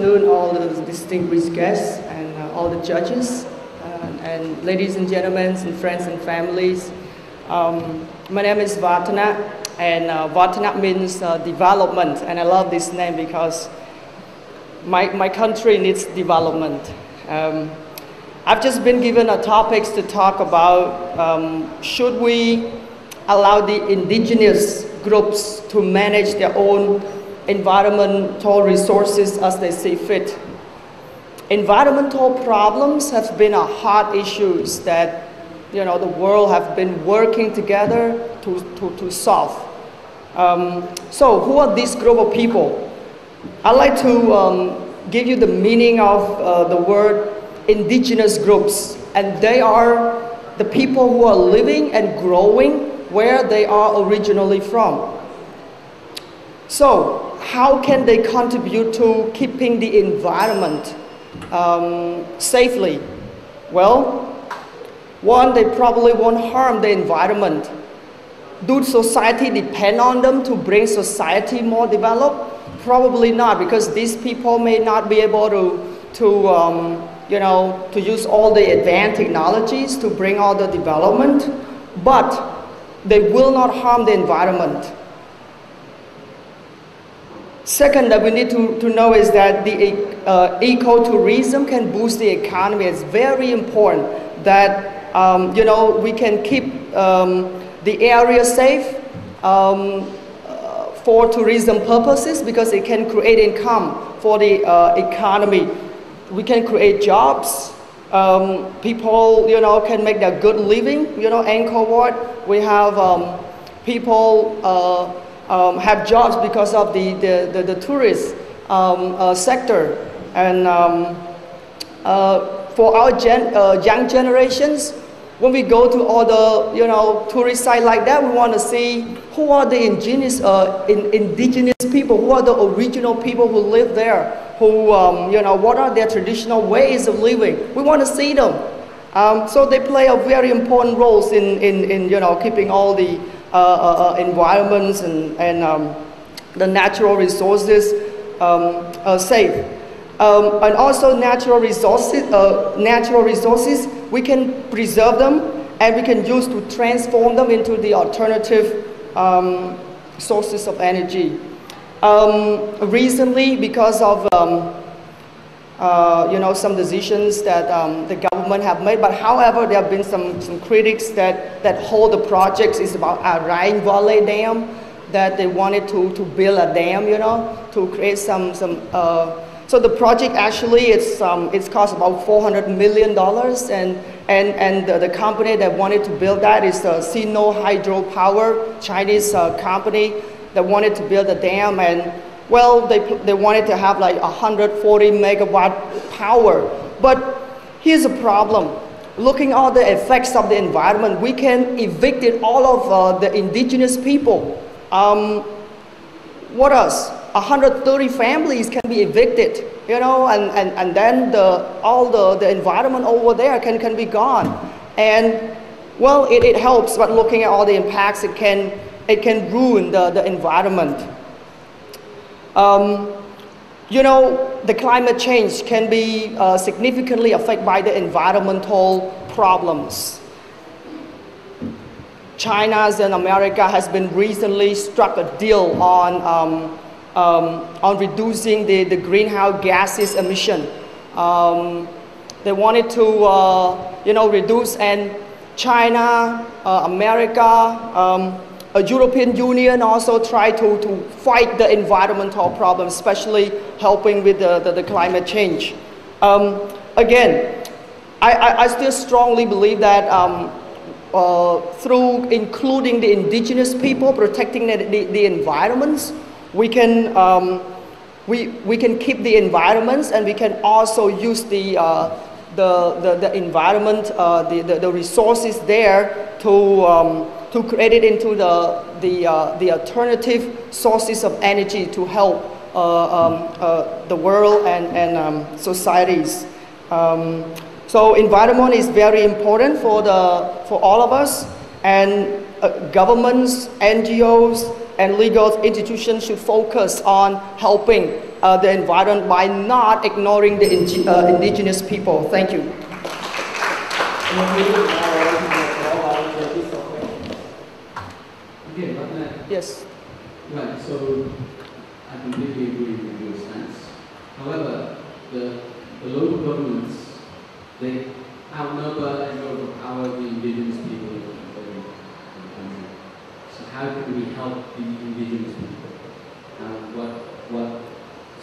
afternoon, all the distinguished guests and all the judges, and ladies and gentlemen, and friends and families. My name is Sereyvatanak, and Vatanak means development, and I love this name because my country needs development. I've just been given a topics to talk about should we allow the indigenous groups to manage their own environmental resources as they see fit. Environmental problems have been a hard issues that the world have been working together to solve. So who are this group of people? I'd like to give you the meaning of the word indigenous groups, and they are the people who are living and growing where they are originally from. So how can they contribute to keeping the environment safely? Well, one, they probably won't harm the environment. Do society depend on them to bring society more developed? Probably not, because these people may not be able to use all the advanced technologies to bring all the development, but they will not harm the environment. Second, that we need to know is that the ecotourism can boost the economy. It's very important that we can keep the area safe for tourism purposes, because it can create income for the economy. We can create jobs. People can make their good living. Angkor Wat, we have people have jobs because of the tourist sector. And for our young generations, when we go to all the tourist sites like that, we want to see who are the indigenous people, who are the original people who live there, who what are their traditional ways of living. We want to see them. So they play a very important role in keeping all the environments and the natural resources safe. And also natural resources, we can preserve them and we can use to transform them into the alternative sources of energy. Recently, because of some decisions that the government have made, but however, there have been some critics that hold the projects is about Rhine Valley Dam, that they wanted to build a dam, to create some. So the project actually it's cost about $400 million, and the company that wanted to build that is Sino Hydropower, Chinese company that wanted to build a dam, and well, they wanted to have like 140 megawatt power. But here's a problem. Looking at all the effects of the environment, we can evict all of the indigenous people. What else? 130 families can be evicted, and then all the environment over there can be gone. And well, it helps, but looking at all the impacts, it can ruin the environment. The climate change can be significantly affected by the environmental problems. China and America has been recently struck a deal on reducing the greenhouse gases emission. They wanted to reduce, and China, America, European Union also try to fight the environmental problem, especially helping with the climate change. Again, I still strongly believe that through including the indigenous people, protecting the environments, we can keep the environments, and we can also use the environment, the resources there to create it into the alternative sources of energy to help the world and societies. So environment is very important for all of us, and governments, NGOs, and legal institutions should focus on helping the environment by not ignoring the indigenous people. Thank you. Yes. Right, so I completely agree with your stance. However, the local governments, they outnumber and overpower the indigenous people in the country. So how can we help the indigenous people? And what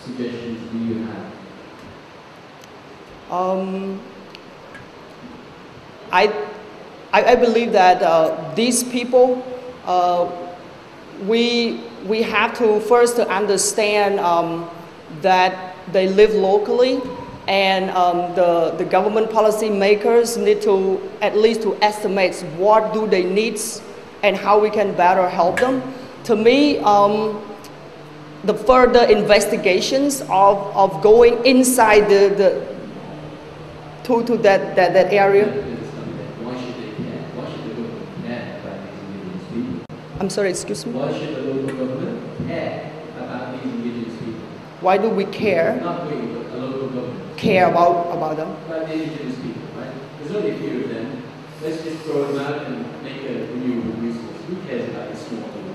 suggestions do you have? I believe that these people, we have to first understand that they live locally, and the government policy makers need to at least to estimate what do they need and how we can better help them. To me, the further investigations of going inside to that area. Why should they care? Why should the government care about these indigenous people? I'm sorry, excuse me? Why should the local government care about these indigenous people? Why do we care? Not we, but the local government. Care about them? About the indigenous people, right? There's only a few of them. Let's just throw them out and make a renewable resource. Who cares about this small people?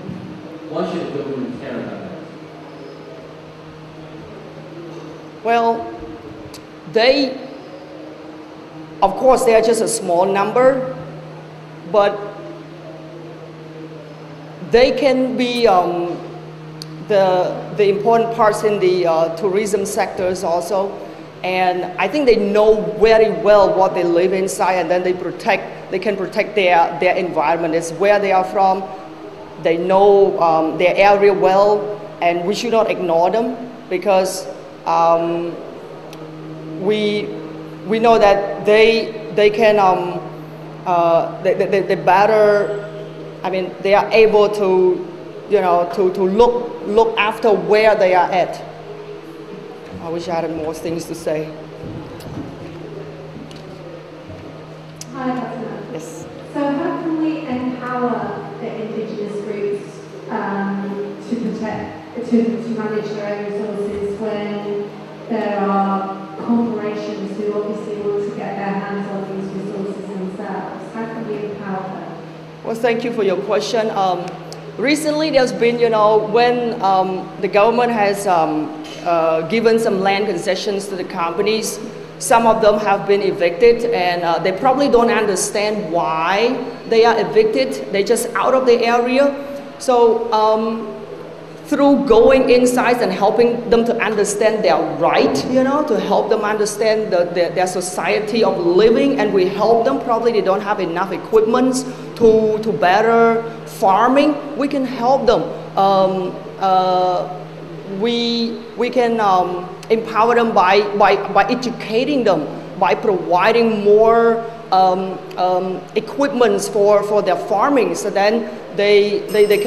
Why should the government care about that? Well, of course, they are just a small number, but they can be the important parts in the tourism sectors also. And I think they know very well what they live inside, and then they can protect their environment. It's where they are from. They know their area well, and we should not ignore them, because we know that they can they better. I mean, they are able to, to look after where they are at. I wish I had more things to say. Hi, Vatsana. Yes. So how can we empower the indigenous groups to manage their own resources when there are corporations who obviously want to get their hands on these resources themselves? How can we empower them? Well, thank you for your question. Recently, there's been, when the government has given some land concessions to the companies, some of them have been evicted, and they probably don't understand why they are evicted. They're just out of the area. So through going inside and helping them to understand their right, to help them understand their society of living, and we help them. Probably they don't have enough equipment to better farming. We can help them. We can empower them by educating them, by providing more equipment for their farming, so then they can